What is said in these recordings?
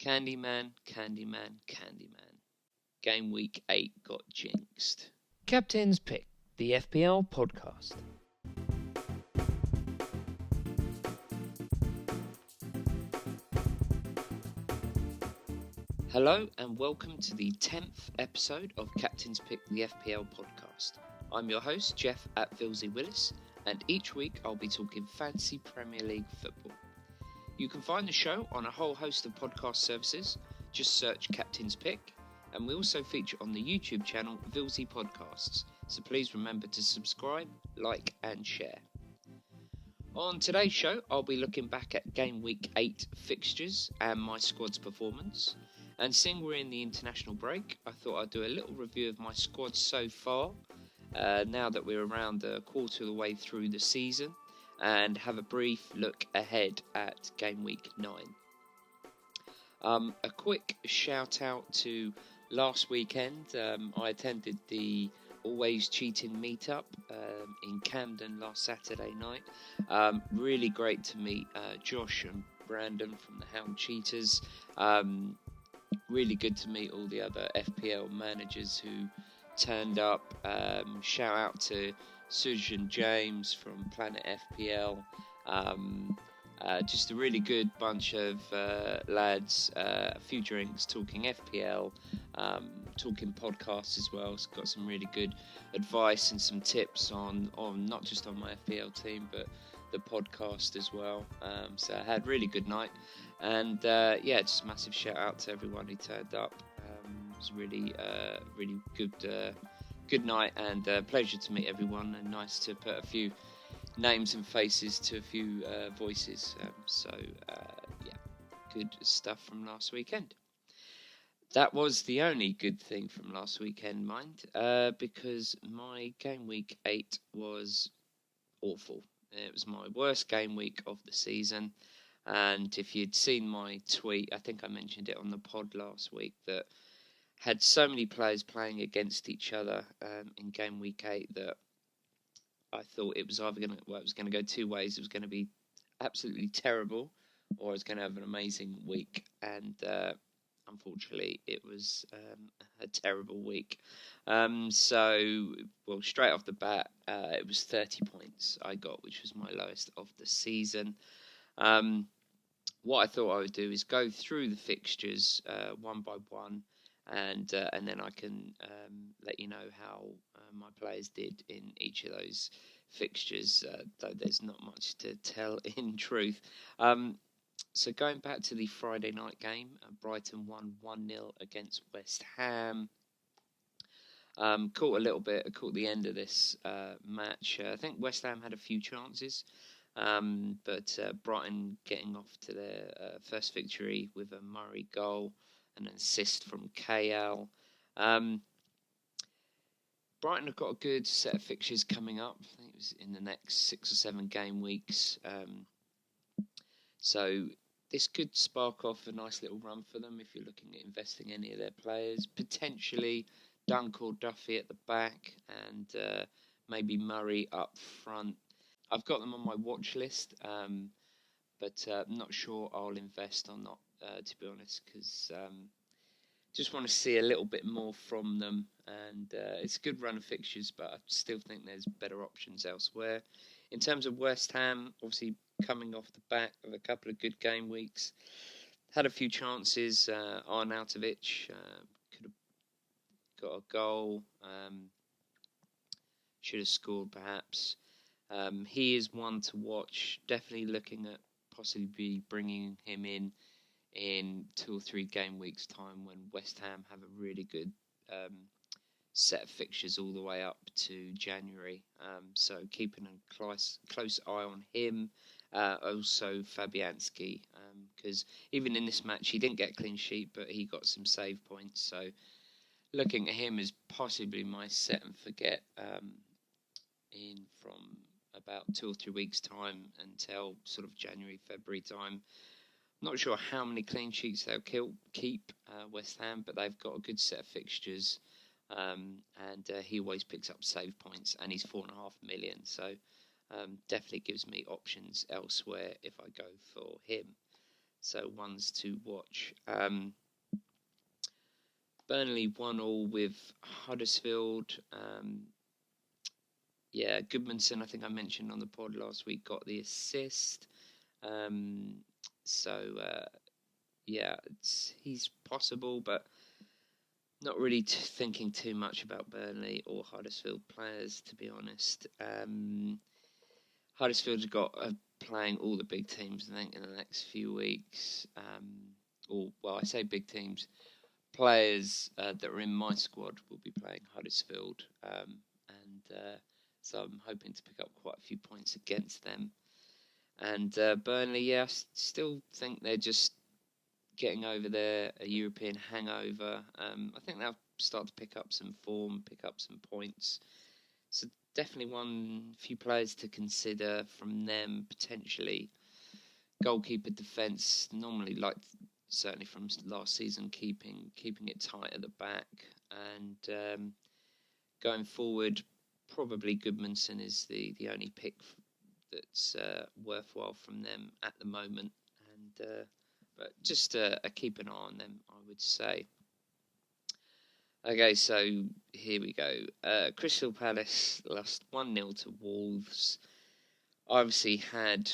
Candyman, Candyman, Candyman. Game week 8 got jinxed. Captain's Pick, the FPL Podcast. Hello and welcome to the 10th episode of Captain's Pick, the FPL Podcast. I'm your host, Geoff at FPL Willis, and each week I'll be talking fantasy Premier League football. You can find the show on a whole host of podcast services. Just search Captain's Pick, and we also feature on the YouTube channel FPL Podcasts, so please remember to subscribe, like and share. On today's show, I'll be looking back at Game Week 8 fixtures and my squad's performance. And seeing we're in the international break, I thought I'd do a little review of my squad so far, now that we're around a quarter of the way through the season, and have a brief look ahead at Game Week 9. A quick shout out to last weekend. I attended the Always Cheating meetup in Camden last Saturday night. Really great to meet Josh and Brandon from the Hound Cheaters. Really good to meet all the other FPL managers who turned up. Shout out to Suj and James from Planet FPL. Just a really good bunch of lads, a few drinks, talking FPL, talking podcasts as well. So got some really good advice and some tips on not just on my FPL team, but the podcast as well. So I had a really good night, and just a massive shout out to everyone who turned up. It was really good night, and pleasure to meet everyone, and nice to put a few names and faces to a few voices. Good stuff from last weekend. That was the only good thing from last weekend, mind, because my game week 8 was awful. It was my worst game week of the season, and if you'd seen my tweet, I think I mentioned it on the pod last week, that had so many players playing against each other in game week 8 that I thought it was either going to go two ways. It was going to be absolutely terrible, or I was going to have an amazing week, and unfortunately it was a terrible week. Straight off the bat, it was 30 points I got, which was my lowest of the season. What I thought I would do is go through the fixtures one by one, and then I can let you know how my players did in each of those fixtures, though there's not much to tell in truth. So going back to the Friday night game, Brighton won 1-0 against West Ham. Caught the end of this match. I think West Ham had a few chances, but Brighton getting off to their first victory with a Murray goal and an assist from KL. Brighton have got a good set of fixtures coming up. I think it was in the next 6 or 7 game weeks. So this could spark off a nice little run for them if you're looking at investing any of their players. Potentially Dunk or Duffy at the back, and maybe Murray up front. I've got them on my watch list, but I'm not sure I'll invest or not, to be honest, because just want to see a little bit more from them. And it's a good run of fixtures, but I still think there's better options elsewhere. In terms of West Ham, obviously coming off the back of a couple of good game weeks, had a few chances. Arnautovic could have got a goal, should have scored perhaps. He is one to watch. Definitely looking at possibly bringing him in 2 or 3 game weeks time when West Ham have a really good set of fixtures all the way up to January. So keeping a close eye on him. Also Fabianski, because even in this match he didn't get a clean sheet, but he got some save points. So looking at him as possibly my set and forget in from about 2 or 3 weeks time until sort of January, February time. Not sure how many clean sheets they'll keep, West Ham, but they've got a good set of fixtures, and he always picks up save points, and he's 4.5 million, so definitely gives me options elsewhere if I go for him. So ones to watch. Burnley 1-1 with Huddersfield. Goodmanson, I think I mentioned on the pod last week, got the assist. He's possible, but not really thinking too much about Burnley or Huddersfield players, to be honest. Huddersfield's got playing all the big teams, I think, in the next few weeks. I say big teams. Players that are in my squad will be playing Huddersfield, so I'm hoping to pick up quite a few points against them. And Burnley, I still think they're just getting over a European hangover. I think they'll start to pick up some form, pick up some points. So definitely few players to consider from them potentially. Goalkeeper, defence, normally certainly from last season, keeping it tight at the back. And going forward, probably Goodmanson is the only pick that's worthwhile from them at the moment. But just keep an eye on them, I would say. Okay, so here we go. Crystal Palace lost 1-0 to Wolves. I obviously had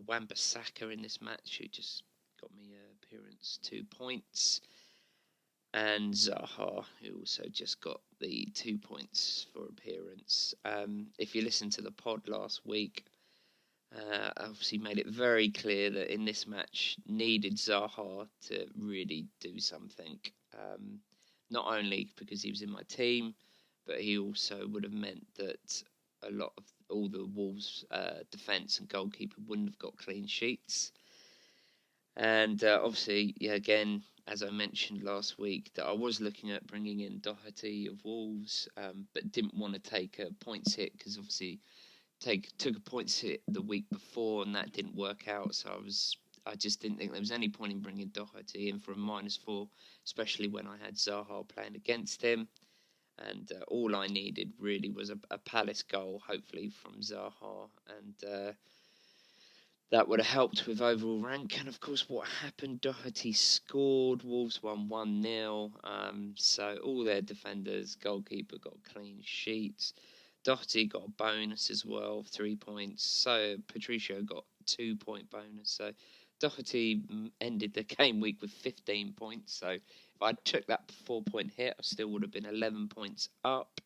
Wan-Bissaka in this match, who just got me appearance 2 points. And Zaha, who also just got the 2 points for appearance. If you listened to the pod last week, I obviously made it very clear that in this match needed Zaha to really do something. Not only because he was in my team, but he also would have meant that a lot of all the Wolves' defence and goalkeeper wouldn't have got clean sheets. And obviously, again, as I mentioned last week, that I was looking at bringing in Doherty of Wolves, but didn't want to take a points hit because obviously took a points hit the week before and that didn't work out. So I just didn't think there was any point in bringing Doherty in for a -4, especially when I had Zaha playing against him. And all I needed really was a Palace goal, hopefully from Zaha, and that would have helped with overall rank. And of course, what happened? Doherty scored. Wolves won 1-0. So all their defenders, goalkeeper got clean sheets. Doherty got a bonus as well, 3 points. So Patricio got 2-point bonus. So Doherty ended the game week with 15 points. So if I took that 4-point hit, I still would have been 11 points up.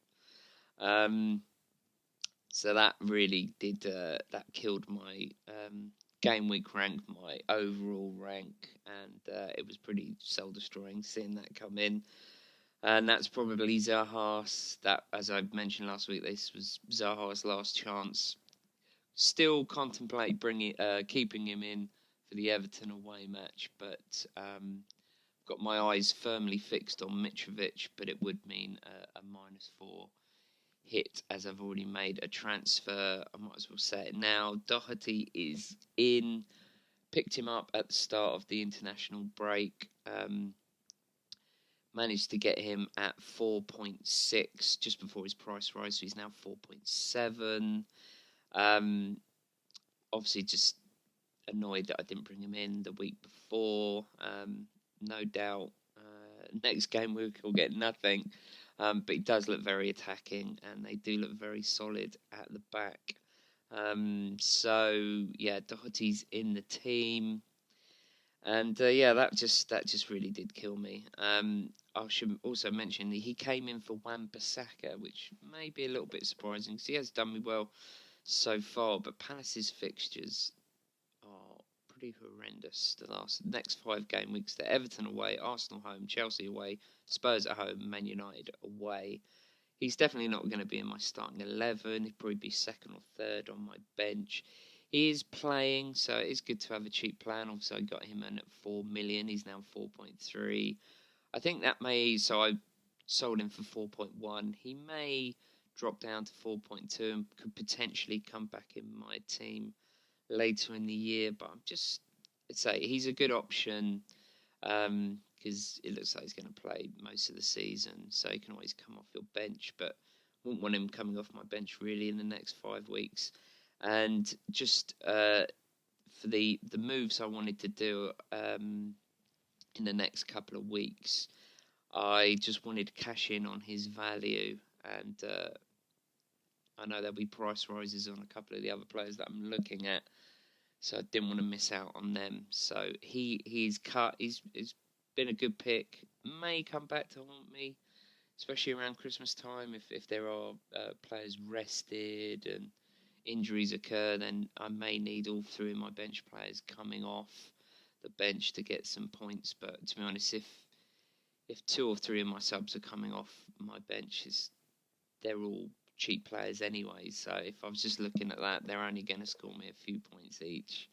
So that really did, that killed my game week rank, my overall rank, and it was pretty soul-destroying seeing that come in. And that's probably Zaha's, that, as I mentioned last week, this was Zaha's last chance. Still contemplate keeping him in for the Everton away match, but got my eyes firmly fixed on Mitrovic, but it would mean a -4 hit as I've already made a transfer. I might as well say it now. Doherty is in. Picked him up at the start of the international break. Managed to get him at 4.6 just before his price rise, so he's now 4.7. Obviously, just annoyed that I didn't bring him in the week before. No doubt, next game week he'll get nothing. But he does look very attacking, and they do look very solid at the back. Doherty's in the team. And that just really did kill me. I should also mention that he came in for Wan-Bissaka, which may be a little bit surprising because he has done me well so far. But Palace's fixtures are pretty horrendous. The next 5 game weeks: they're Everton away, Arsenal home, Chelsea away, Spurs at home, Man United away. He's definitely not going to be in my starting 11. He'd probably be second or third on my bench. He is playing, so it's good to have a cheap plan. Also, I got him in at 4 million. He's now 4.3. I think so I sold him for 4.1. He may drop down to 4.2 and could potentially come back in my team later in the year. But I'd say he's a good option because it looks like he's going to play most of the season. So he can always come off your bench, but wouldn't want him coming off my bench really in the next 5 weeks. And just for the moves I wanted to do in the next couple of weeks, I just wanted to cash in on his value, and I know there'll be price rises on a couple of the other players that I'm looking at, so I didn't want to miss out on them. So he's been a good pick. May come back to haunt me, especially around Christmas time. If there are players rested and injuries occur, then I may need all three of my bench players coming off the bench to get some points. But to be honest, if two or three of my subs are coming off my bench, they're all cheap players anyway. So if I was just looking at that, they're only going to score me a few points each.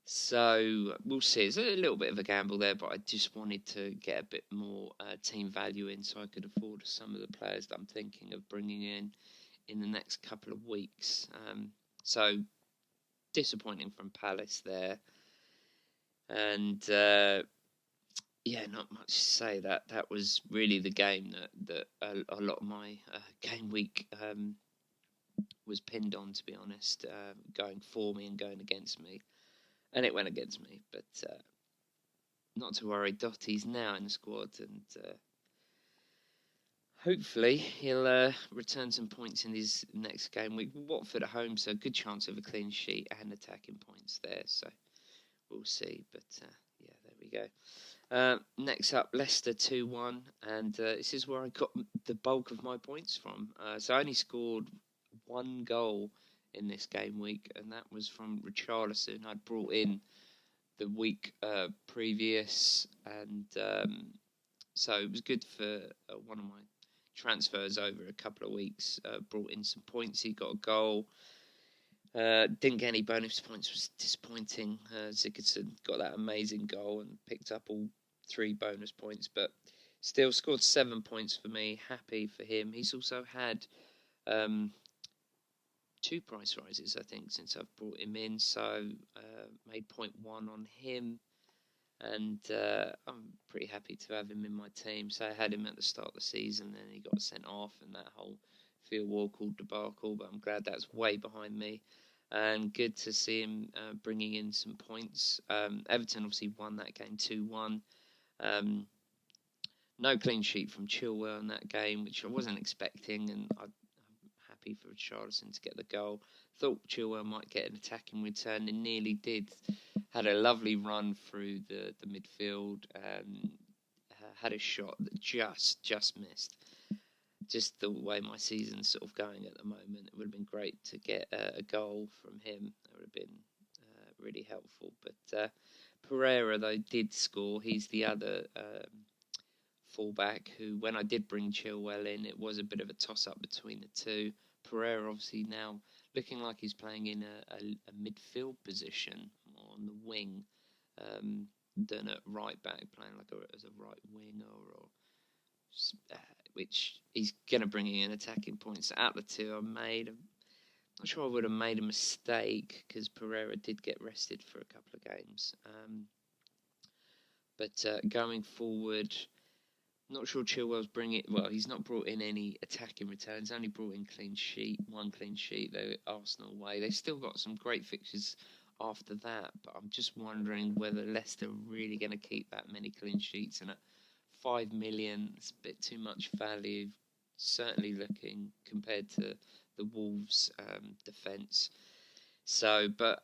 So we'll see. It's a little bit of a gamble there, but I just wanted to get a bit more team value in so I could afford some of the players that I'm thinking of bringing in the next couple of weeks. So disappointing from Palace there. And not much to say. That was really the game that a lot of my game week was pinned on, to be honest, going for me and going against me. And it went against me, but not to worry. Dottie's now in the squad, and hopefully he'll return some points in his next game week. Watford at home, so good chance of a clean sheet and attacking points there. So we'll see. But there we go. Next up, Leicester 2-1, and this is where I got the bulk of my points from. So I only scored one goal in this game week, and that was from Richarlison. I'd brought in the week previous, and so it was good for one of my transfers over a couple of weeks. Brought in some points. He got a goal. Didn't get any bonus points. Was disappointing. Sigurdsson got that amazing goal and picked up all 3 bonus points, but still scored 7 points for me. Happy for him. He's also had 2 price rises, I think, since I've brought him in. So made 0.1 on him, and I'm pretty happy to have him in my team. So I had him at the start of the season, then he got sent off, and that whole Theo Walcott debacle. But I'm glad that's way behind me, and good to see him bringing in some points. Everton obviously won that game 2-1. No clean sheet from Chilwell in that game, which I wasn't expecting, and I'm happy for Richarlison to get the goal. Thought Chilwell might get an attacking return, and nearly did. Had a lovely run through the midfield, and had a shot that just missed. Just the way my season's sort of going at the moment, it would have been great to get a goal from him. That would have been really helpful. But Pereira, though, did score. He's the other fullback who, when I did bring Chilwell in, it was a bit of a toss-up between the two. Pereira obviously now looking like he's playing in a midfield position, more on the wing than at right back, playing like as a right winger, or which he's going to bring in attacking points. Out of the two I made, I'm not sure I would have made a mistake because Pereira did get rested for a couple of games. But going forward, not sure Chilwell's bringing. Well, he's not brought in any attacking returns. Only brought in one clean sheet. Though Arsenal away, they've still got some great fixtures after that. But I'm just wondering whether Leicester are really going to keep that many clean sheets. And at 5 million, it's a bit too much value. Certainly looking compared to the Wolves' defence. So, but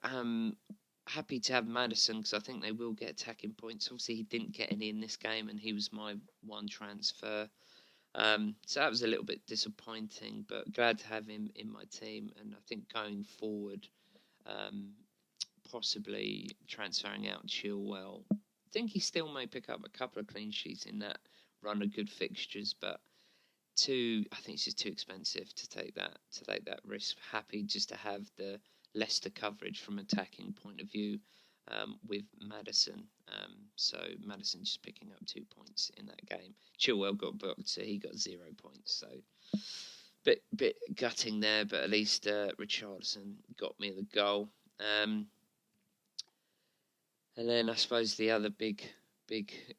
happy to have Maddison because I think they will get attacking points. Obviously, he didn't get any in this game, and he was my one transfer. So that was a little bit disappointing, but glad to have him in my team. And I think going forward, possibly transferring out Chilwell. I think he still may pick up a couple of clean sheets in that run of good fixtures, but I think it's just too expensive to take that risk. Happy just to have the Leicester coverage from attacking point of view with Maddison. So Maddison just picking up 2 points in that game. Chilwell got booked, so he got 0 points. So bit gutting there, but at least Richarlison got me the goal. And then I suppose the other big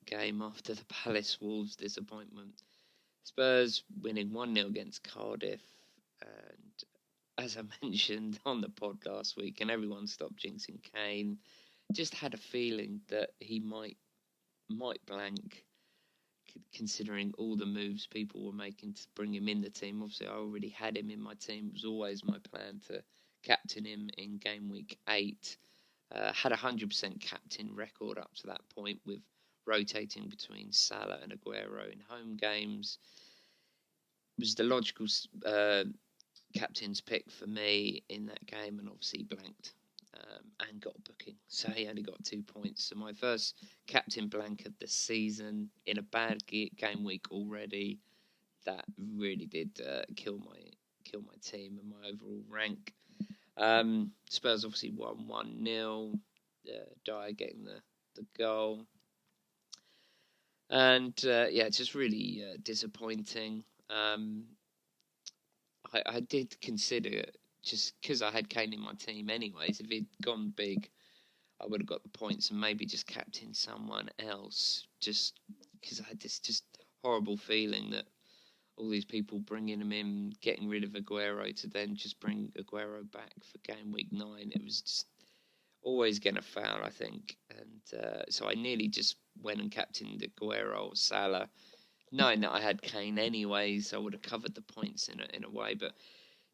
game after the Palace Wolves disappointment, Spurs winning 1-0 against Cardiff, and as I mentioned on the pod last week, and everyone stopped jinxing Kane, just had a feeling that he might blank, considering all the moves people were making to bring him in the team. Obviously, I already had him in my team. It was always my plan to captain him in game week 8. Had a 100% captain record up to that point, with rotating between Salah and Aguero in home games. It was the logical captain's pick for me in that game, and obviously blanked and got a booking. So he only got 2 points. So my first captain blank of the season in a bad game week already. That really did kill my team and my overall rank. Spurs obviously won 1-0. Dyer getting the goal. And just really disappointing. I did consider, just because I had Kane in my team anyways, if he'd gone big, I would have got the points and maybe just captained someone else, just because I had this just horrible feeling that all these people bringing him in, getting rid of Aguero to then just bring Aguero back for game week 9, it was just always going to fail, I think. And so I nearly just went and captained Aguero or Salah, knowing that I had Kane anyway, so I would have covered the points in a way. But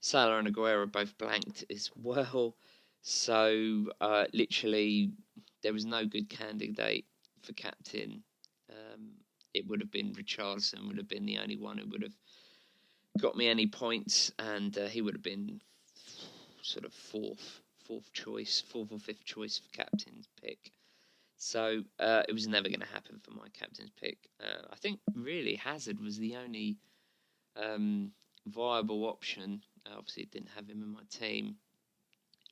Salah and Aguero both blanked as well. So literally, there was no good candidate for captain. It would have been Richarlison, would have been the only one who would have got me any points, and he would have been sort of fourth or fifth choice for captain's pick. So it was never going to happen for my captain's pick. I think really Hazard was the only viable option. Obviously, didn't have him in my team.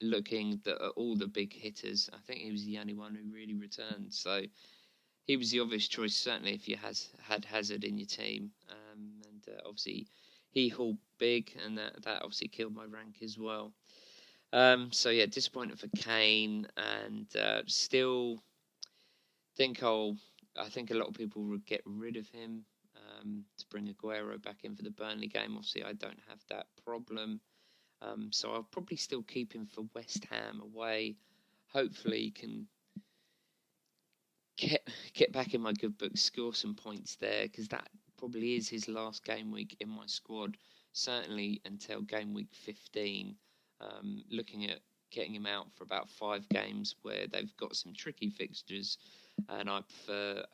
Looking at all the big hitters, I think he was the only one who really returned. So he was the obvious choice, certainly if you had Hazard in your team. And obviously, he hauled big, and that obviously killed my rank as well. So yeah, disappointed for Kane, and still think I think a lot of people would get rid of him to bring Aguero back in for the Burnley game. Obviously, I don't have that problem, so I'll probably still keep him for West Ham away. Hopefully, he can get back in my good books, score some points there, because that probably is his last game week in my squad, certainly until game week 15. Looking at getting him out for about 5 games where they've got some tricky fixtures, and I prefer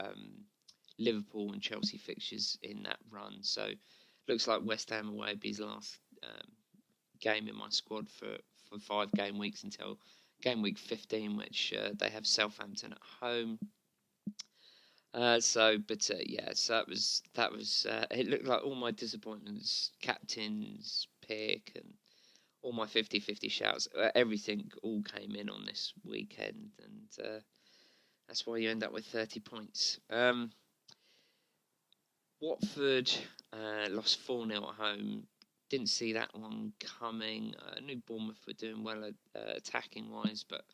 Liverpool and Chelsea fixtures in that run. So looks like West Ham away will be his last game in my squad for 5 game weeks until game week 15, which they have Southampton at home. So that was it. Looked like all my disappointments, captain's pick, and all my 50-50 shouts, everything all came in on this weekend, and that's why you end up with 30 points. Watford lost 4-0 at home. Didn't see that one coming. I knew Bournemouth were doing well attacking-wise, but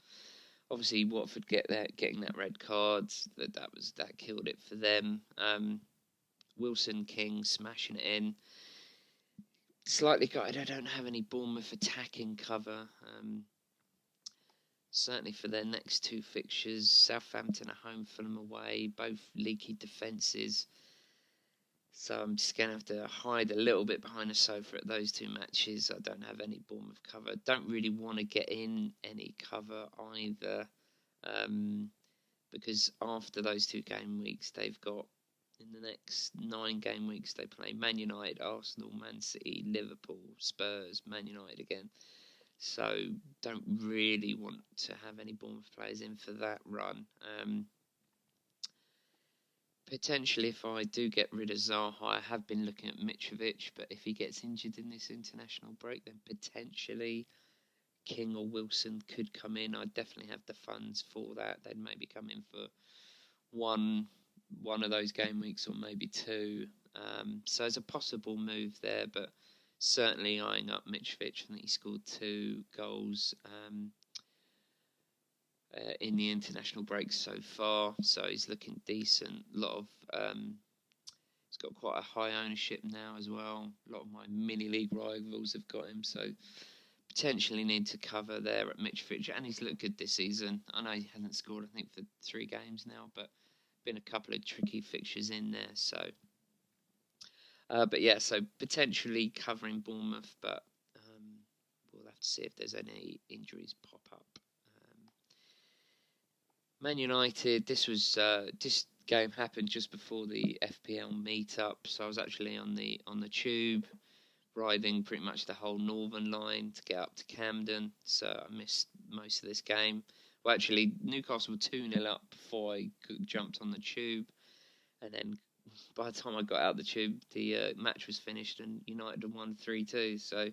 obviously Watford getting that red card, that killed it for them. Wilson King smashing it in. Slightly gutted I don't have any Bournemouth attacking cover. Certainly for their next 2 fixtures, Southampton at home, Fulham away, both leaky defences. So I'm just going to have to hide a little bit behind the sofa at those 2 matches. I don't have any Bournemouth cover. Don't really want to get in any cover either, because after those 2 game weeks, they've got, in the next 9 game weeks, they play Man United, Arsenal, Man City, Liverpool, Spurs, Man United again. So don't really want to have any Bournemouth players in for that run. Potentially, if I do get rid of Zaha, I have been looking at Mitrovic, but if he gets injured in this international break, then potentially King or Wilson could come in. I definitely have the funds for that. They'd maybe come in for one of those game weeks, or maybe 2. So it's a possible move there, but certainly eyeing up Mitrovic. I think he scored 2 goals in the international break so far, so he's looking decent. He's got quite a high ownership now as well. A lot of my mini league rivals have got him, so potentially need to cover there at Mitrovic, and he's looked good this season. I know he hasn't scored, I think, for 3 games now, but been a couple of tricky fixtures in there. So, but yeah, so potentially covering Bournemouth, but we'll have to see if there's any injuries pop up. Man United, this game happened just before the FPL meetup, so I was actually on the tube, riding pretty much the whole Northern line to get up to Camden, so I missed most of this game. Well, actually, Newcastle were 2-0 up before I jumped on the tube, and then by the time I got out the tube, the match was finished and United had won 3-2. So,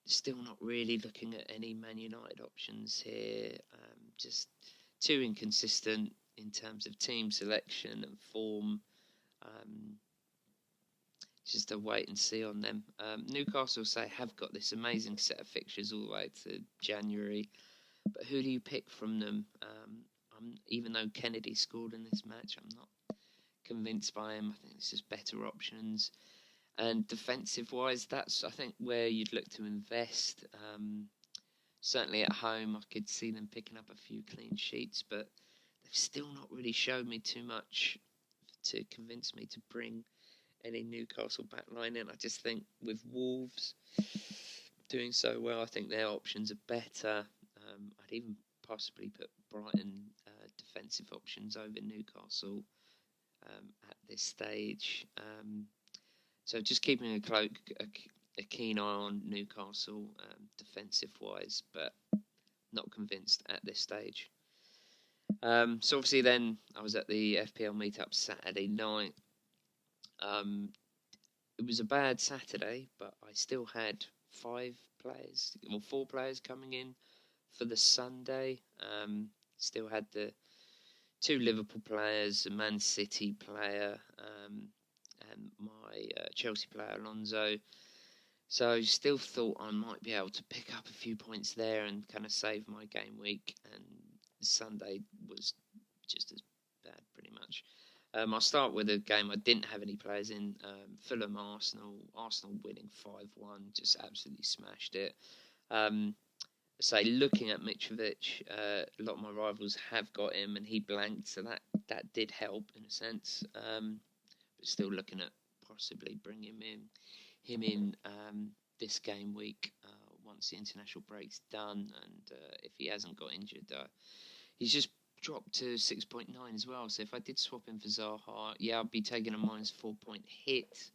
still not really looking at any Man United options here. Just too inconsistent in terms of team selection and form. Just a wait and see on them. Newcastle have got this amazing set of fixtures all the way to January, but who do you pick from them? Even though Kennedy scored in this match, I'm not convinced by him. I think it's just better options. And defensive-wise, that's, I think, where you'd look to invest. Certainly at home, I could see them picking up a few clean sheets, but they've still not really showed me too much to convince me to bring any Newcastle backline in. I just think with Wolves doing so well, I think their options are better. I'd even possibly put Brighton defensive options over Newcastle at this stage. So just keeping a keen eye on Newcastle defensive-wise, but not convinced at this stage. So obviously then I was at the FPL meetup Saturday night. It was a bad Saturday, but I still had 4 players coming in for the Sunday. Still had the 2 Liverpool players, a Man City player, and my Chelsea player Alonso. So still thought I might be able to pick up a few points there and kind of save my game week. And Sunday was just as bad, pretty much. I'll start with a game I didn't have any players in. Fulham Arsenal winning 5-1, just absolutely smashed it. Looking at Mitrovic, a lot of my rivals have got him and he blanked, so that did help in a sense. But still looking at possibly bringing him in this game week once the international break's done, and if he hasn't got injured, he's just dropped to 6.9 as well. So if I did swap him for Zaha, I'd be taking a -4 point hit,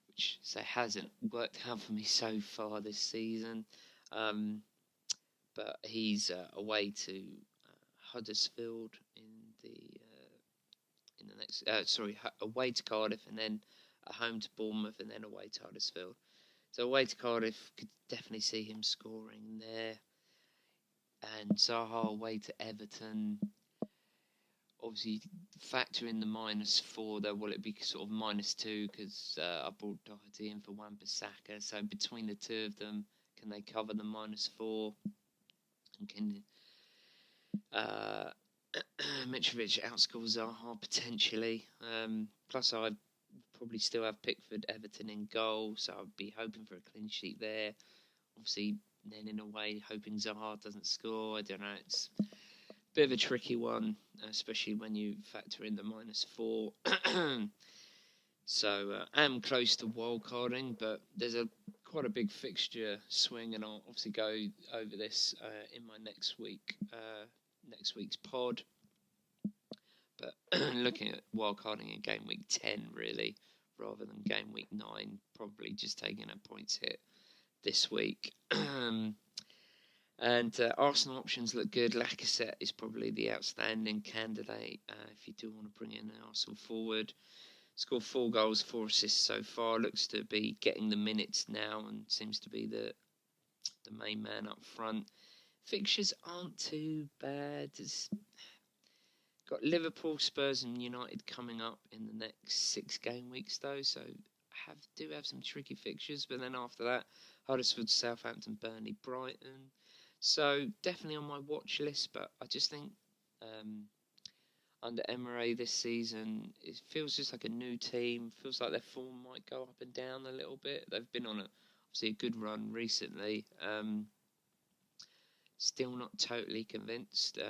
which hasn't worked out for me so far this season. But he's away to Huddersfield away to Cardiff, and then at home to Bournemouth, and then away to Huddersfield. So away to Cardiff, could definitely see him scoring there. And Zaha away to Everton. Obviously, factor in the -4, though. Will it be sort of -2 because I brought Doherty in for Wan-Bissaka? So between the two of them, can they cover the -4? And can Mitrovic outscore Zaha potentially? Plus, I probably still have Pickford, Everton in goal, so I'd be hoping for a clean sheet there. Obviously, then in a way, hoping Zaha doesn't score. I don't know. It's a bit of a tricky one, especially when you factor in the -4. So I'm close to wildcarding, but there's quite a big fixture swing, and I'll obviously go over this in my next week's pod. But looking at wildcarding in game week 10, really, rather than game week 9, probably just taking a points hit this week. And Arsenal options look good. Lacazette is probably the outstanding candidate if you do want to bring in an Arsenal forward. Scored 4 goals, 4 assists so far. Looks to be getting the minutes now and seems to be the main man up front. Fixtures aren't too bad. It's got Liverpool, Spurs and United coming up in the next 6 game weeks though, so do have some tricky fixtures. But then after that, Huddersfield, Southampton, Burnley, Brighton. So definitely on my watch list, but I just think under Emery this season, it feels just like a new team. Feels like their form might go up and down a little bit. They've been on obviously a good run recently. Still not totally convinced.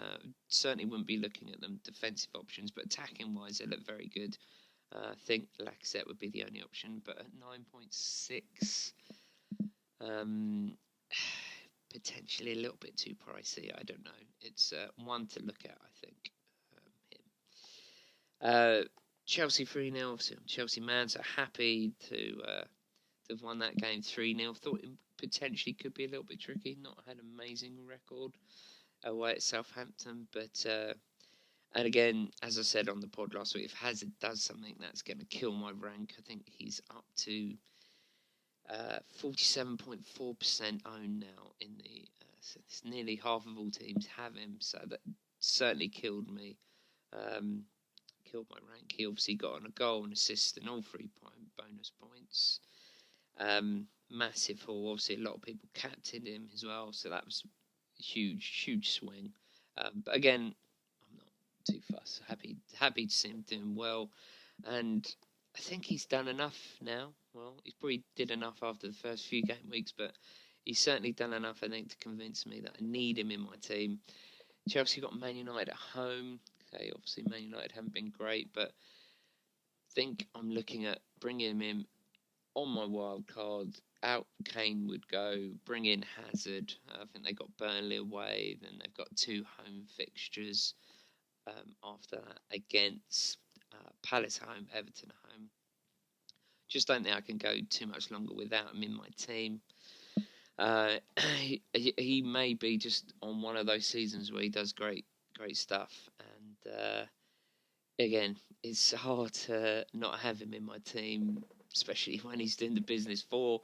Certainly wouldn't be looking at them defensive options, but attacking-wise, they look very good. I think Lacazette would be the only option, but at 9.6, potentially a little bit too pricey. I don't know. It's one to look at, I think. Chelsea 3-0. Obviously, I'm Chelsea man, so happy to have won that game 3-0. Thought it potentially could be a little bit tricky. Not had an amazing record away at Southampton, but and again, as I said on the pod last week, if Hazard does something that's going to kill my rank, I think he's up to 47.4% owned now in the. So it's nearly half of all teams have him, so that certainly killed me. Killed my rank. He obviously got on a goal, an assist, and all 3 bonus points. Massive haul. Obviously, a lot of people captained him as well, so that was a huge swing. But again, I'm not too fussed. Happy to see him doing well, and I think he's done enough now. Well, he probably did enough after the first few game weeks, but he's certainly done enough, I think, to convince me that I need him in my team. Chelsea got Man United at home. Okay, obviously Man United haven't been great, but I think I'm looking at bringing him in on my wild card. Out Kane would go, bring in Hazard. I think they got Burnley away, then they've got 2 home fixtures after that against Palace home, Everton home. Just don't think I can go too much longer without him in my team. He may be just on one of those seasons where he does great stuff, and again, it's hard to not have him in my team, especially when he's doing the business for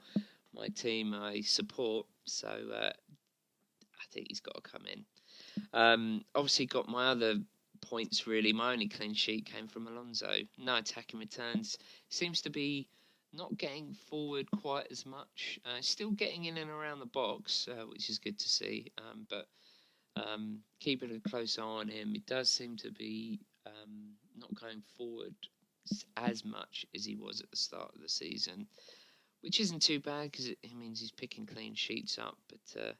my team I support. So I think he's got to come in. Obviously, got my other points really. My only clean sheet came from Alonso. No attacking returns. Seems to be not getting forward quite as much. Still getting in and around the box, which is good to see. But keeping a close eye on him. It does seem to be not going forward as much as he was at the start of the season, which isn't too bad because it means he's picking clean sheets up. But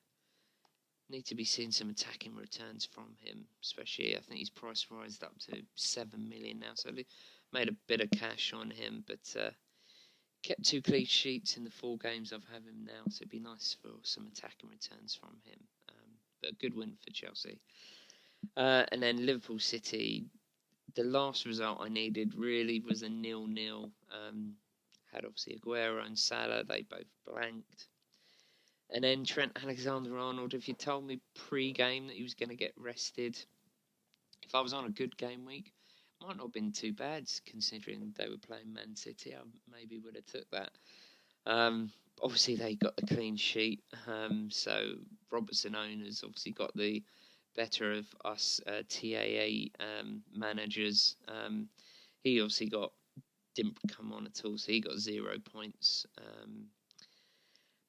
need to be seeing some attacking returns from him, especially I think he's price rised up to 7 million now, so made a bit of cash on him, but kept 2 clean sheets in the 4 games I've had him now, so it'd be nice for some attacking returns from him. But a good win for Chelsea. And then Liverpool City, the last result I needed really was a 0-0. Had obviously Aguero and Salah, they both blanked. And then Trent Alexander-Arnold, if you told me pre-game that he was going to get rested, if I was on a good game week, might not have been too bad considering they were playing Man City. I maybe would have took that. Obviously, they got the clean sheet, so Robertson owners obviously got the better of us TAA managers. He obviously didn't come on at all, so he got 0 points.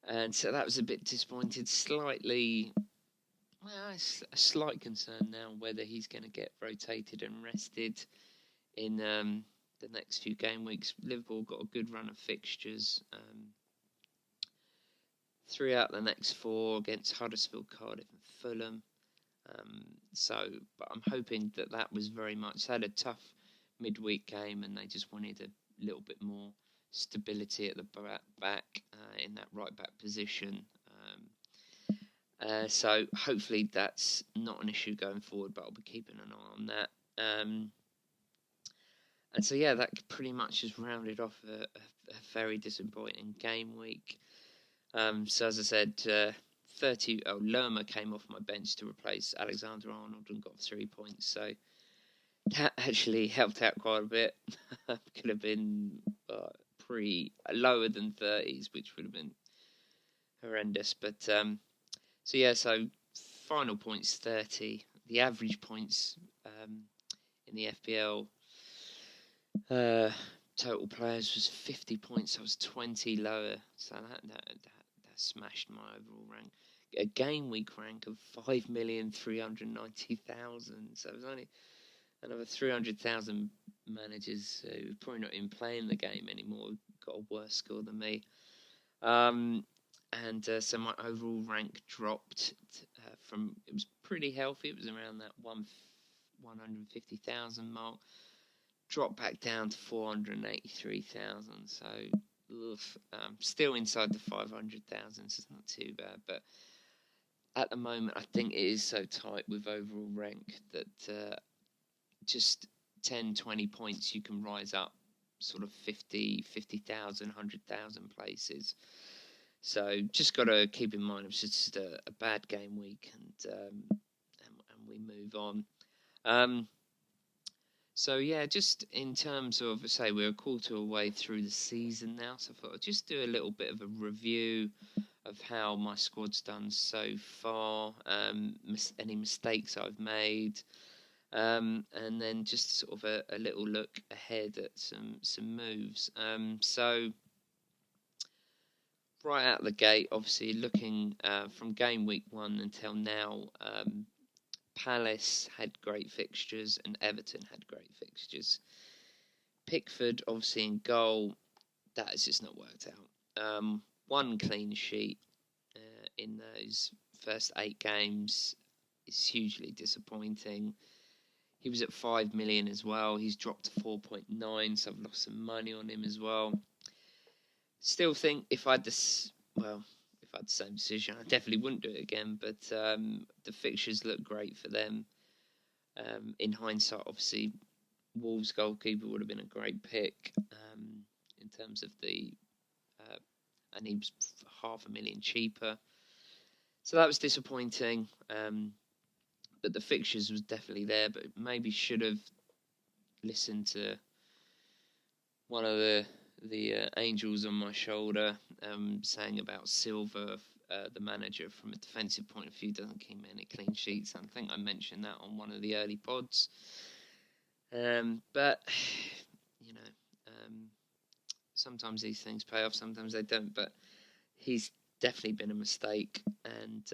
And so that was a bit disappointed. Slightly, a slight concern now whether he's going to get rotated and rested in the next few game weeks. Liverpool got a good run of fixtures. 3 out of the next 4 against Huddersfield, Cardiff and Fulham. But I'm hoping that was very much. They had a tough midweek game and they just wanted a little bit more stability at the back in that right back position. So hopefully that's not an issue going forward, but I'll be keeping an eye on that. And so that pretty much has rounded off a very disappointing game week. So as I said, Lerma came off my bench to replace Alexander-Arnold and got 3 points. So that actually helped out quite a bit. Could have been lower than 30s, which would have been horrendous. But so final points 30. The average points in the FPL total players was 50 points. I was 20 lower, so that smashed my overall rank. A game week rank of 5,390,000. So it was only another 300,000 managers who probably not even playing the game anymore got a worse score than me. And so my overall rank dropped from, it was pretty healthy, it was around that 150,000 mark, dropped back down to 483,000. So still inside the 500,000, so it's not too bad. But at the moment, I think it is so tight with overall rank that just 10, 20 points, you can rise up sort of 50,000, 100,000 places. So just got to keep in mind it's just a bad game week, and we move on. So yeah, just in terms of, say, we're a quarter of the way through the season now, so I thought I'd just do a little bit of a review of how my squad's done so far, any mistakes I've made, and then just sort of a little look ahead at some moves. So right out the gate, obviously looking from game week 1 until now, Palace had great fixtures and Everton had great fixtures. Pickford, obviously in goal, that has just not worked out. One clean sheet in those first 8 games is hugely disappointing. He was at 5 million as well. He's dropped to 4.9, so I've lost some money on him as well. Still think if I had the same decision, I definitely wouldn't do it again. But the fixtures look great for them. In hindsight, obviously, Wolves goalkeeper would have been a great pick in terms of and he was 500,000 cheaper. So that was disappointing. But the fixtures was definitely there. But maybe should have listened to one of the angels on my shoulder saying about Silva, the manager, from a defensive point of view, doesn't keep many clean sheets. I think I mentioned that on one of the early pods. But, sometimes these things pay off, sometimes they don't. But he's definitely been a mistake. And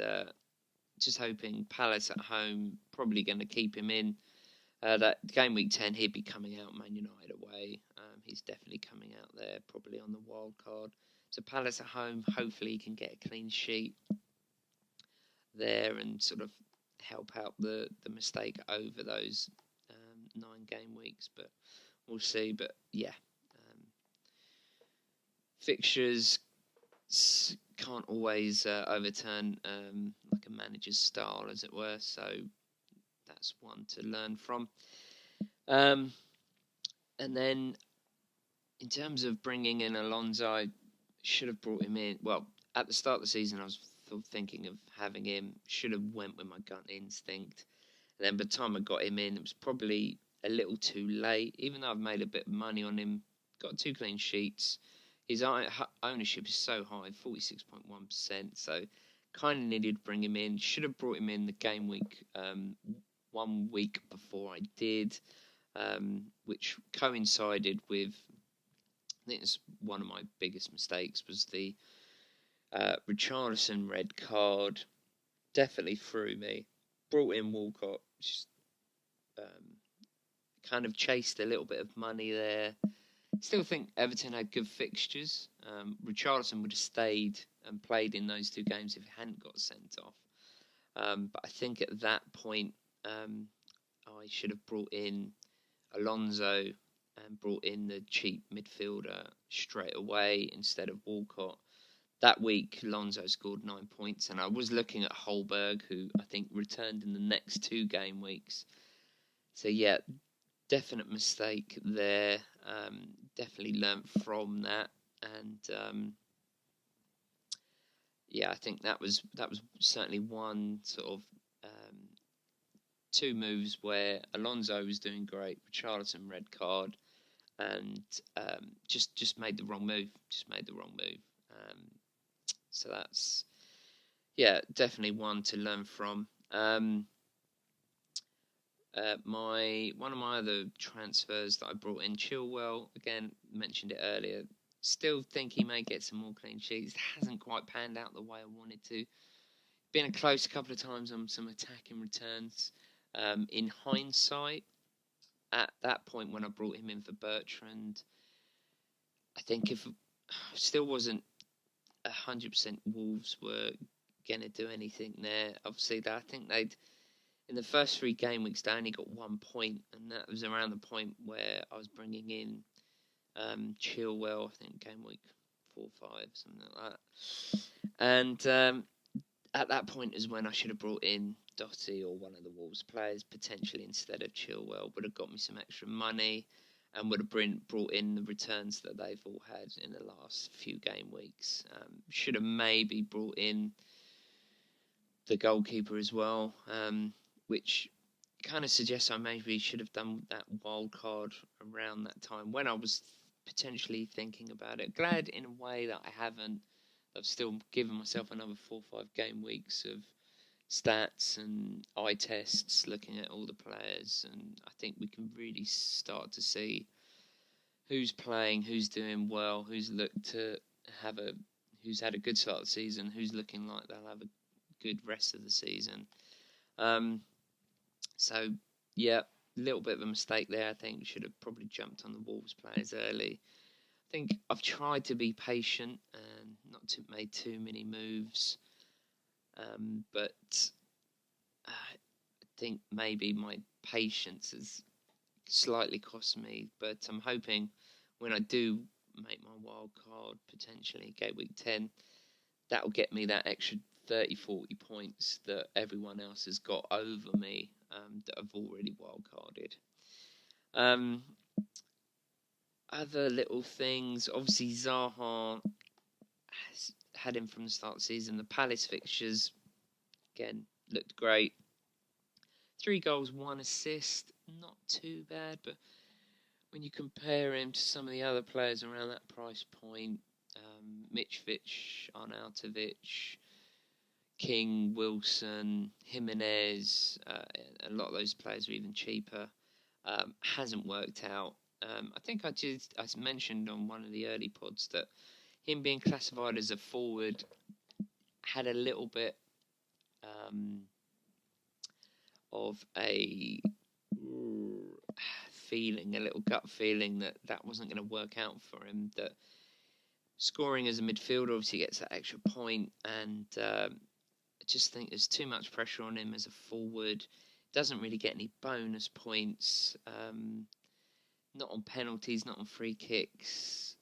just hoping Palace at home, probably going to keep him in. That game week 10, he'd be coming out Man United away. He's definitely coming out there, probably on the wild card. So Palace at home, hopefully he can get a clean sheet there and sort of help out the mistake over those 9 game weeks. But we'll see. But yeah, fixtures can't always overturn like a manager's style, as it were. So that's one to learn from. And then in terms of bringing in Alonso, I should have brought him in. Well, at the start of the season, I was thinking of having him. Should have went with my gut instinct. And then by the time I got him in, it was probably a little too late. Even though I've made a bit of money on him, got 2 clean sheets. His ownership is so high, 46.1%. So kind of needed to bring him in. Should have brought him in the game week 1 week before I did, which coincided with, I think it's one of my biggest mistakes, was the Richarlison red card. Definitely threw me. Brought in Walcott, just kind of chased a little bit of money there. Still think Everton had good fixtures. Richarlison would have stayed and played in those 2 games if he hadn't got sent off. But I think at that point, I should have brought in Alonso and brought in the cheap midfielder straight away instead of Walcott. That week, Alonso scored 9 points, and I was looking at Holberg, who I think returned in the next 2 game weeks. So yeah, definite mistake there. Definitely learnt from that, and yeah, I think that was certainly one sort of 2 moves where Alonso was doing great, Richarlison red card, and just made the wrong move. So that's, yeah, definitely one to learn from. One of my other transfers that I brought in, Chilwell, again, mentioned it earlier, still think he may get some more clean sheets. It hasn't quite panned out the way I wanted to. Been close a couple of times on some attacking returns. In hindsight, at that point when I brought him in for Bertrand, I think if still wasn't 100% Wolves were going to do anything there. Obviously, I think they'd, in the first 3 game weeks, they only got 1 point, and that was around the point where I was bringing in Chilwell, I think game week 4 or 5, something like that. And at that point is when I should have brought in Doty or one of the Wolves players, potentially instead of Chilwell. Would have got me some extra money and would have brought in the returns that they've all had in the last few game weeks. Should have maybe brought in the goalkeeper as well, which kind of suggests I maybe should have done that wild card around that time when I was potentially thinking about it. Glad in a way that I haven't. I've still given myself another 4 or 5 game weeks of stats and eye tests, looking at all the players, and I think we can really start to see who's playing, who's doing well, who's had a good start of the season, who's looking like they'll have a good rest of the season. So yeah, a little bit of a mistake there. I think we should have probably jumped on the Wolves players early. I think I've tried to be patient and not to make too many moves, but I think maybe my patience has slightly cost me. But I'm hoping when I do make my wild card, potentially game week 10, that will get me that extra 30, 40 points that everyone else has got over me that I've already wild carded. Other little things, obviously Zaha has had him from the start of the season. The Palace fixtures, again, looked great. 3 goals, 1 assist, not too bad, but when you compare him to some of the other players around that price point, Mitrovic, Arnautovic, King, Wilson, Jimenez, a lot of those players are even cheaper. Hasn't worked out. I think I mentioned on one of the early pods that him being classified as a forward had a little bit of a feeling, a little gut feeling that wasn't going to work out for him. That scoring as a midfielder obviously gets that extra point, and I just think there's too much pressure on him as a forward. Doesn't really get any bonus points. Not on penalties, not on free kicks.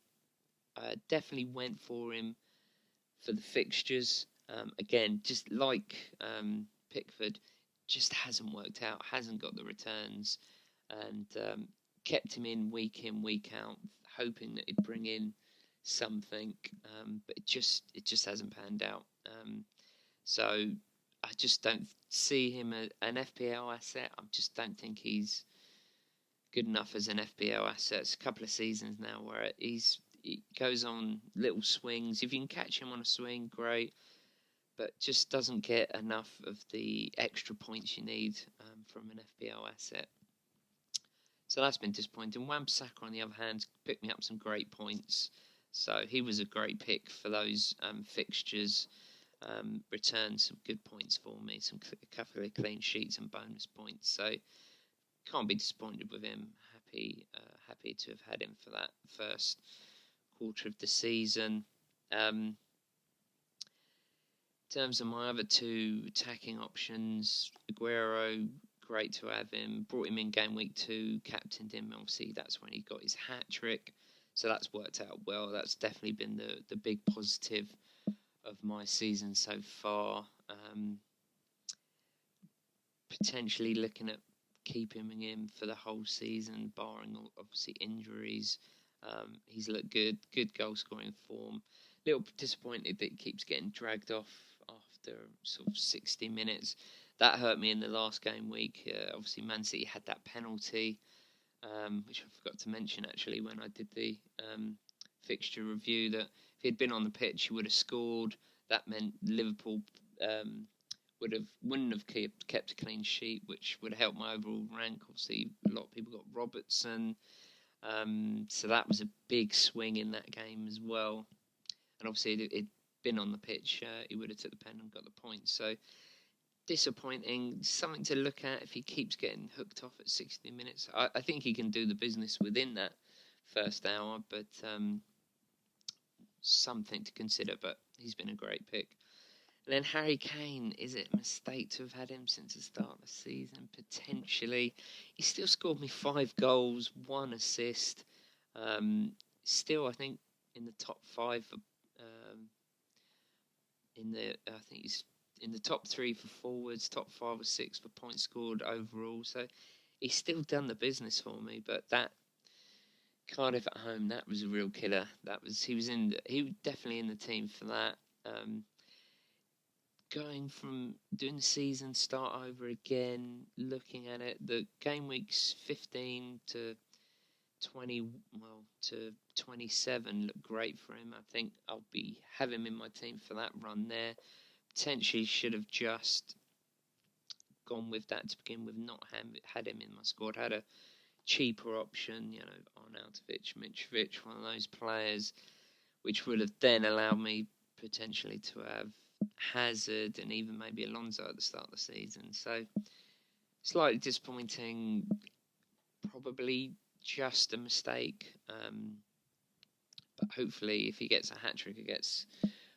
Definitely went for him for the fixtures. Again, just like Pickford, just hasn't worked out, hasn't got the returns, and kept him in, week out, hoping that he'd bring in something, but it just hasn't panned out. So I just don't see him as an FPL asset. I just don't think he's good enough as an FPL asset. It's a couple of seasons now where he goes on little swings. If you can catch him on a swing, great, but just doesn't get enough of the extra points you need from an FPL asset. So that's been disappointing. Wan-Bissaka, on the other hand, picked me up some great points. So he was a great pick for those fixtures. Returned some good points for me, a couple of clean sheets and bonus points. So can't be disappointed with him. Happy to have had him for that first quarter of the season. In terms of my other 2 attacking options, Aguero, great to have him. Brought him in game week 2, captained him. Obviously, that's when he got his hat trick. So that's worked out well. That's definitely been the big positive of my season so far. Potentially looking at keeping him in for the whole season, barring obviously injuries. He's looked good goal scoring form. A little disappointed that he keeps getting dragged off after sort of 60 minutes. That hurt me in the last game week. Obviously, Man City had that penalty, which I forgot to mention actually when I did the fixture review, that if he'd been on the pitch, he would have scored. That meant Liverpool wouldn't have kept a clean sheet, which would have helped my overall rank. Obviously, a lot of people got Robertson, so that was a big swing in that game as well. And obviously, if it'd been on the pitch, he would have took the pen and got the point. So disappointing. Something to look at if he keeps getting hooked off at 60 minutes. I think he can do the business within that first hour, but something to consider. But he's been a great pick. And then Harry Kane, is it a mistake to have had him since the start of the season? Potentially. He still scored me 5 goals, 1 assist. Still, I think, in the top 5 for, I think he's in the top 3 for forwards, top 5 or 6 for points scored overall. So he's still done the business for me. But that Cardiff at home, that was a real killer. He was definitely in the team for that. Going from doing the season, start over again, looking at it, the game weeks 15 to 27 look great for him. I think I'll have him in my team for that run there. Potentially should have just gone with that to begin with, not had him in my squad. Had a cheaper option, Arnautovic, Mitrovic, one of those players, which would have then allowed me potentially to have Hazard and even maybe Alonso at the start of the season. So slightly disappointing, probably just a mistake. But hopefully if he gets a hat-trick against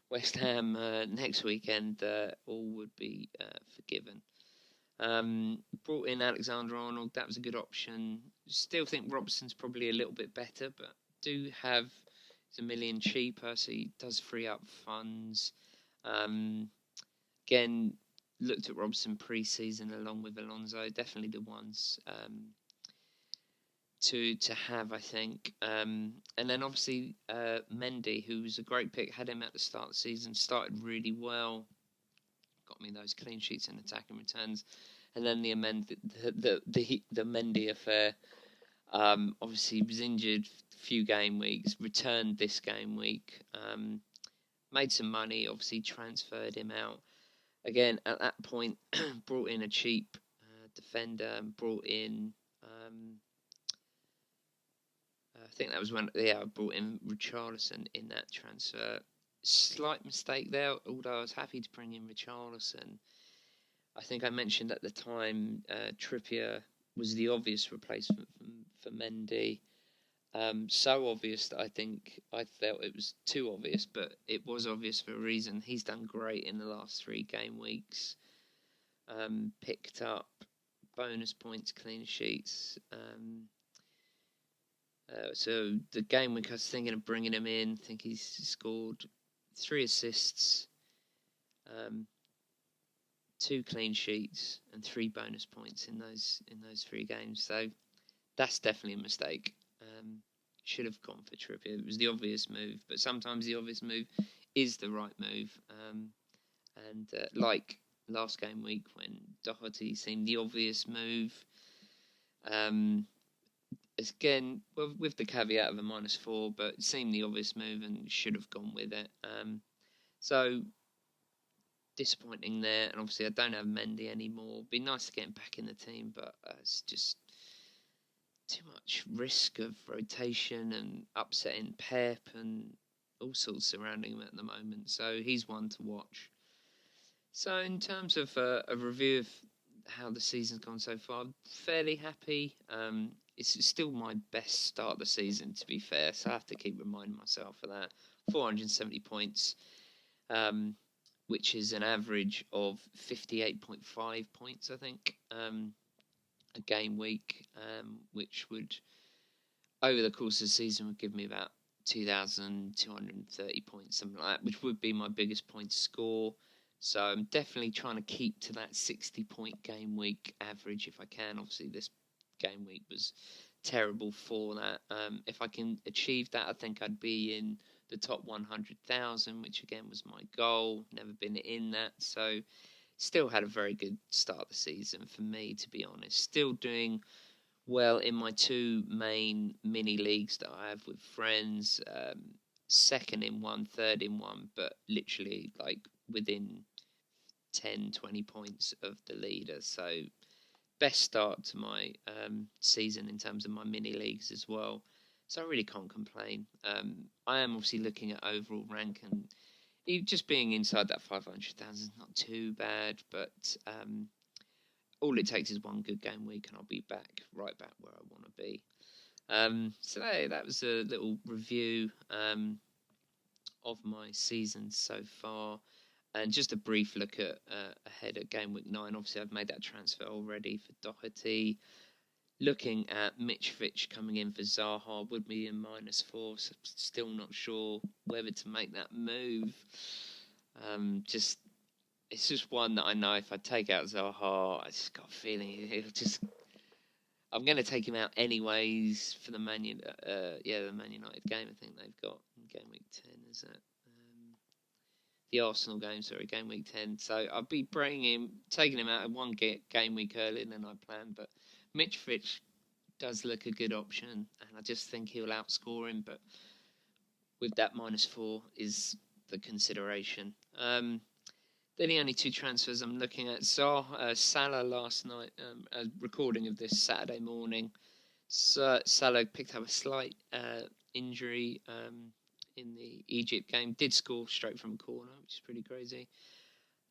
West Ham next weekend, all would be forgiven. Brought in Alexander-Arnold, that was a good option. Still think Robson's probably a little bit better, but do have, it's $1 million cheaper, so he does free up funds. Again, looked at Robson pre-season along with Alonso, definitely the ones to have, I think. And then obviously Mendy, who was a great pick, had him at the start of the season, started really well, got me those clean sheets and attacking returns. And then the Mendy affair, obviously he was injured a few game weeks, returned this game week, made some money, obviously transferred him out. Again, at that point, brought in a cheap defender and brought in, I think that was when, I brought in Richarlison in that transfer. Slight mistake there, although I was happy to bring in Richarlison. I think I mentioned at the time Trippier was the obvious replacement for Mendy. So obvious that I felt it was too obvious, but it was obvious for a reason. He's done great in the last 3 game weeks. Picked up bonus points, clean sheets. So the game week I was thinking of bringing him in. I think he's scored 3 assists, 2 clean sheets, and 3 bonus points in those 3 games. So that's definitely a mistake. Should have gone for Trippier. It was the obvious move, but sometimes the obvious move is the right move. And like last game week when Doherty seemed the obvious move, again, well, with the caveat of a -4, but it seemed the obvious move and should have gone with it. So disappointing there, and obviously I don't have Mendy anymore. Be nice to get him back in the team, but it's just too much risk of rotation and upsetting Pep and all sorts surrounding him at the moment. So he's one to watch. So in terms of a review of how the season's gone so far, I'm fairly happy. It's still my best start of the season, to be fair, so I have to keep reminding myself of that. 470 points, which is an average of 58.5 points, I think, a game week, which would, over the course of the season, would give me about 2,230 points, something like that, which would be my biggest point score. So I'm definitely trying to keep to that 60-point game week average if I can. Obviously, this game week was terrible for that. If I can achieve that, I think I'd be in the top 100,000, which again was my goal. Never been in that, so still had a very good start of the season for me, to be honest. Still doing well in my 2 main mini leagues that I have with friends. Second in one, third in one, but literally like within 10, 20 points of the leader. So best start to my season in terms of my mini leagues as well. So I really can't complain. I am obviously looking at overall rank, and just being inside that 500,000 is not too bad, but all it takes is one good game week and I'll be right back where I want to be. So that was a little review of my season so far. And just a brief look at ahead at game week 9. Obviously, I've made that transfer already for Doherty. Looking at Mitrovic coming in for Zaha would be in -4. So still not sure whether to make that move. It's just one that I know if I take out Zaha, I just got a feeling I'm going to take him out anyways for the Man United game. I think they've got in game week 10. Is it the Arsenal game? Sorry, game week 10. So I'll be taking him out in one game week earlier than I planned. But Mitrovic does look a good option, and I just think he'll outscore him. But with that -4 is the consideration. They're the only 2 transfers I'm looking at. Salah last night, a recording of this Saturday morning. Salah picked up a slight injury in the Egypt game. Did score straight from a corner, which is pretty crazy.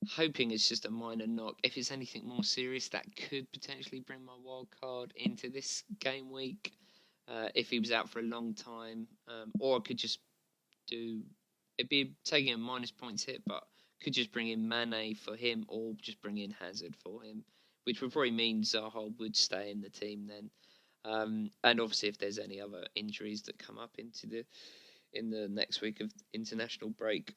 Hoping it's just a minor knock. If it's anything more serious, that could potentially bring my wild card into this game week. If he was out for a long time, or I could just it'd be taking a minus points hit, but could just bring in Mane for him, or just bring in Hazard for him, which would probably mean Zaha would stay in the team then. And obviously, if there's any other injuries that come up in the next week of international break,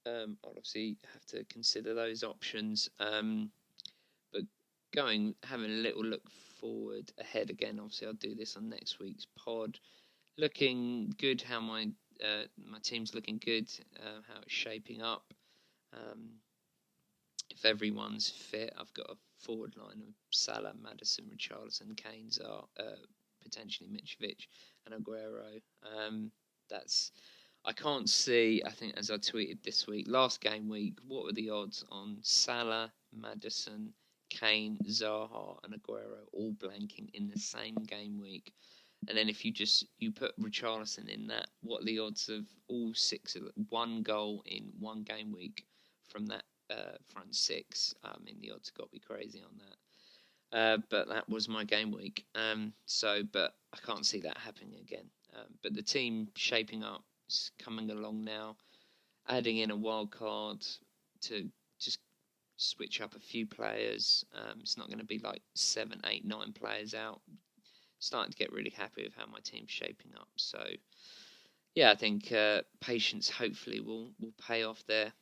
I'll obviously have to consider those options. But having a little look forward ahead again. Obviously, I'll do this on next week's pod. Looking good. How my team's looking good. How it's shaping up. If everyone's fit, I've got a forward line of Salah, Maddison, Richarlison, Kane, potentially Mitrovic and Aguero. I can't see, I think as I tweeted this week, last game week, what were the odds on Salah, Maddison, Kane, Zaha and Aguero all blanking in the same game week? And then if you put Richarlison in that, what are the odds of all 6 of one goal in one game week from that front 6? I mean, the odds have got to be crazy on that. But that was my game week. But I can't see that happening again. But the team shaping up, is coming along now, adding in a wild card to just switch up a few players. It's not going to be like 7, 8, 9 players out. Starting to get really happy with how my team's shaping up. So, yeah, I think patience hopefully will pay off there.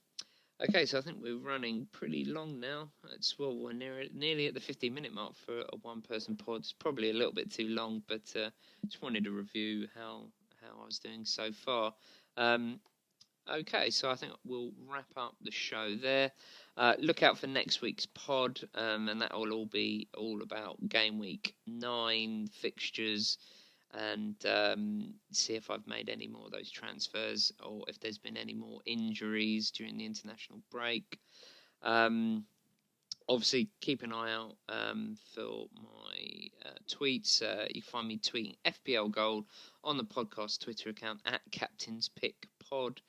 Okay, so I think we're running pretty long now. We're nearly at the 15-minute mark for a one-person pod. It's probably a little bit too long, but just wanted to review how I was doing so far. Okay, so I think we'll wrap up the show there. Look out for next week's pod, and that will all be all about game week 9 fixtures, and see if I've made any more of those transfers or if there's been any more injuries during the international break. Obviously, keep an eye out for my tweets. You can find me tweeting FPL Gold on the podcast Twitter account at Captain's Pick Pod.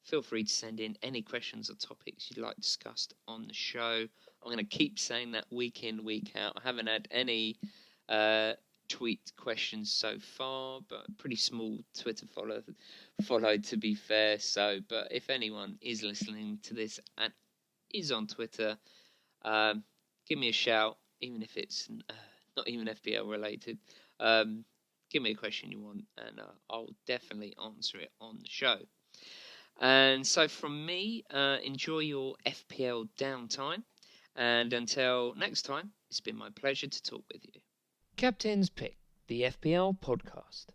Feel free to send in any questions or topics you'd like discussed on the show. I'm going to keep saying that week in, week out. I haven't had any tweet questions so far, but pretty small Twitter follow to be fair. But if anyone is listening to this and is on Twitter, give me a shout, even if it's not even FPL related. Give me a question you want, and I'll definitely answer it on the show. And so from me, enjoy your FPL downtime. And until next time, it's been my pleasure to talk with you. Captain's Pick, the FPL Podcast.